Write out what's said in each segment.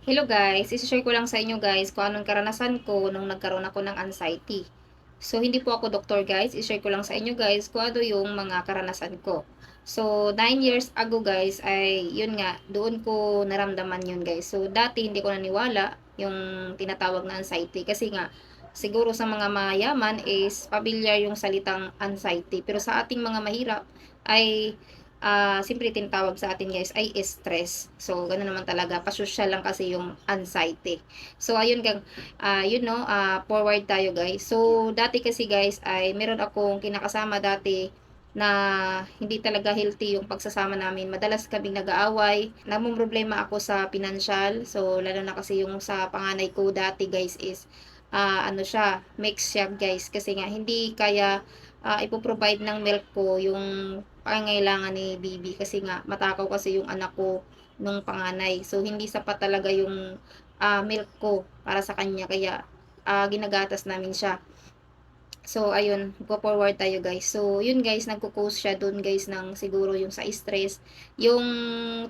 Hello guys, isi-share ko lang sa inyo guys kung anong karanasan ko nung nagkaroon ako ng anxiety. So, hindi po ako doktor guys, i-share ko lang sa inyo guys kung ano yung mga karanasan ko. So, 9 years ago guys, ay yun nga, doon ko naramdaman yun guys. So, dati hindi ko naniwala yung tinatawag na anxiety kasi nga, siguro sa mga mayaman is familiar yung salitang anxiety. Pero sa ating mga mahirap ay siyempre tinatawag sa atin guys ay stress. So, ganoon naman talaga. Pasosyal lang kasi yung anxiety. So, ayun gang, forward tayo guys. So, dati kasi guys ay meron akong kinakasama dati na hindi talaga healthy yung pagsasama namin. Madalas kaming nag-aaway. Namumroblema ako sa financial. So, lalo na kasi yung sa panganay ko dati guys is ano siya, mix siya guys. Kasi nga hindi kaya ipoprovide ng milk ko yung pangangailangan ni Bibi kasi nga matakaw kasi yung anak ko nung panganay. So hindi sapat talaga yung milk ko para sa kanya kaya ginagatas namin siya. So, ayun, go-forward tayo guys. So, yun guys, nagko-cause siya dun guys ng siguro yung sa stress. Yung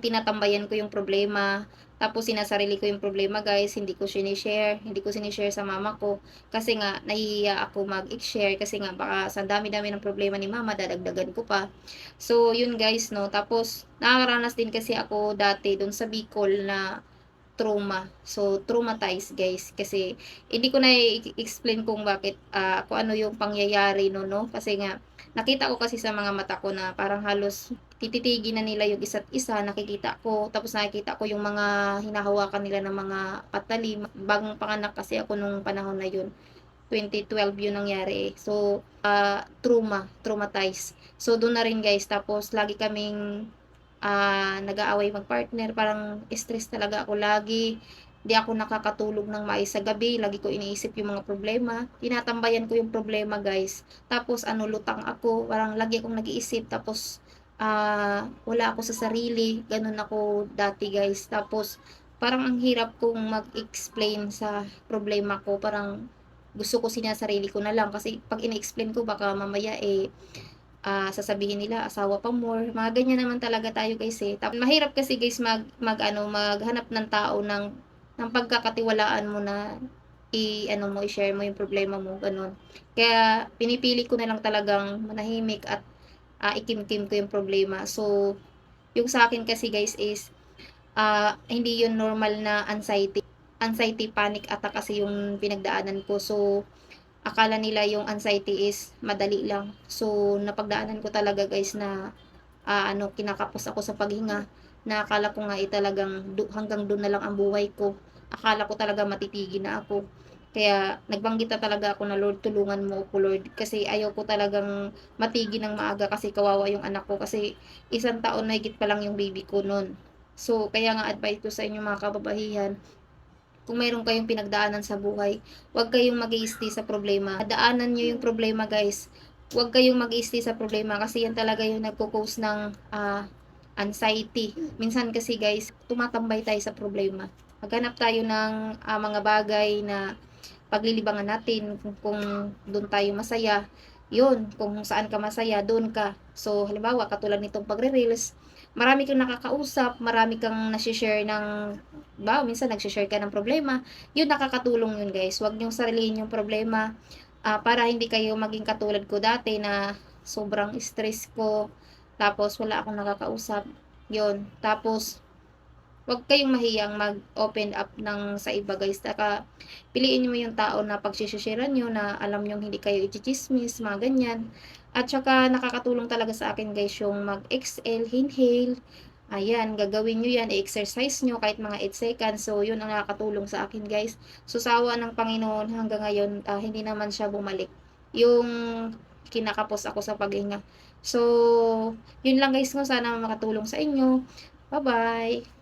tinatambayan ko yung problema. Tapos, sinasarili ko yung problema guys. Hindi ko sinishare. Hindi ko sinishare sa mama ko. Kasi nga, nahihiya ako mag-share. Kasi nga, baka sa dami-dami ng problema ni mama, dadagdagan ko pa. So, yun guys, no. Tapos, nakakaranas din kasi ako dati dun sa Bicol na trauma. So, traumatized guys. Kasi, hindi ko na i-explain kung bakit, kung ano yung pangyayari no, no? Kasi nga, nakita ko kasi sa mga mata ko na parang halos tititigin na nila yung isa't isa, nakikita ko. Tapos nakikita ko yung mga hinahawakan nila ng mga patali. Bagong panganak kasi ako nung panahon na yun. 2012 yun nangyari eh. So, traumatized. So, doon na rin guys. Tapos, lagi kaming nag-aaway mag-partner, parang stress talaga ako lagi. Di ako nakakatulog ng maayos sa gabi, lagi ko iniisip yung mga problema. Tinatambayan ko yung problema, guys. Tapos lutang ako, parang lagi akong nag-iisip, tapos wala ako sa sarili, ganun ako dati, guys. Tapos parang ang hirap kong mag-explain sa problema ko, parang gusto ko sinasarili ko na lang kasi pag ini-explain ko baka mamaya sasabihin nila asawa pa more, mga ganyan naman talaga tayo guys eh. Tapos mahirap kasi guys maghanap ng tao ng pagkakatiwalaan mo na i-share mo yung problema mo, ganun. Kaya pinipili ko na lang talagang manahimik at ikimkim ko yung problema. So, yung sa akin kasi guys is hindi yun normal na anxiety. Anxiety panic attack kasi yung pinagdaanan ko. So, akala nila yung anxiety is madali lang. So, napagdaanan ko talaga guys na kinakapos ako sa paghinga. Na akala ko nga talagang hanggang doon na lang ang buhay ko. Akala ko talaga matitigil na ako. Kaya nagbanggit na talaga ako na Lord, tulungan mo ako Lord. Kasi ayaw ko talagang matigil ng maaga kasi kawawa yung anak ko. Kasi 1 taon na higit pa lang yung baby ko noon. So, kaya nga advice ko sa inyo mga kababahihan, kung mayroon kayong pinagdaanan sa buhay, huwag kayong mag-i-stay sa problema. Daanan nyo yung problema guys. Huwag kayong mag-i-stay sa problema kasi yan talaga yung nagko-cause ng anxiety. Minsan kasi guys, tumatambay tayo sa problema. Maghanap tayo ng mga bagay na paglilibangan natin kung doon tayo masaya. Yun, kung saan ka masaya, doon ka. So, halimbawa, katulad nitong pagre-reels, marami kang nakakausap, marami kang nasi-share ng, minsan nag-share ka ng problema, yun nakakatulong yun guys. Huwag niyong sarilihin yung problema para hindi kayo maging katulad ko dati na sobrang stress ko, tapos wala akong nakakausap. Yun, tapos wag kayong mahiyang mag-open up ng sa iba guys. Taka, piliin niyo yung tao na pagsisharean niyo na alam niyo hindi kayo i-chismis, mga ganyan. At saka nakakatulong talaga sa akin guys yung mag-exhale, inhale. Ayan, gagawin nyo yan, i-exercise nyo kahit mga 8 seconds. So, yun ang nakakatulong sa akin guys. So, sawa ng Panginoon hanggang ngayon, hindi naman siya bumalik. Yung kinakapos ako sa paghinga. So, yun lang guys, no? Sana makatulong sa inyo. Bye-bye!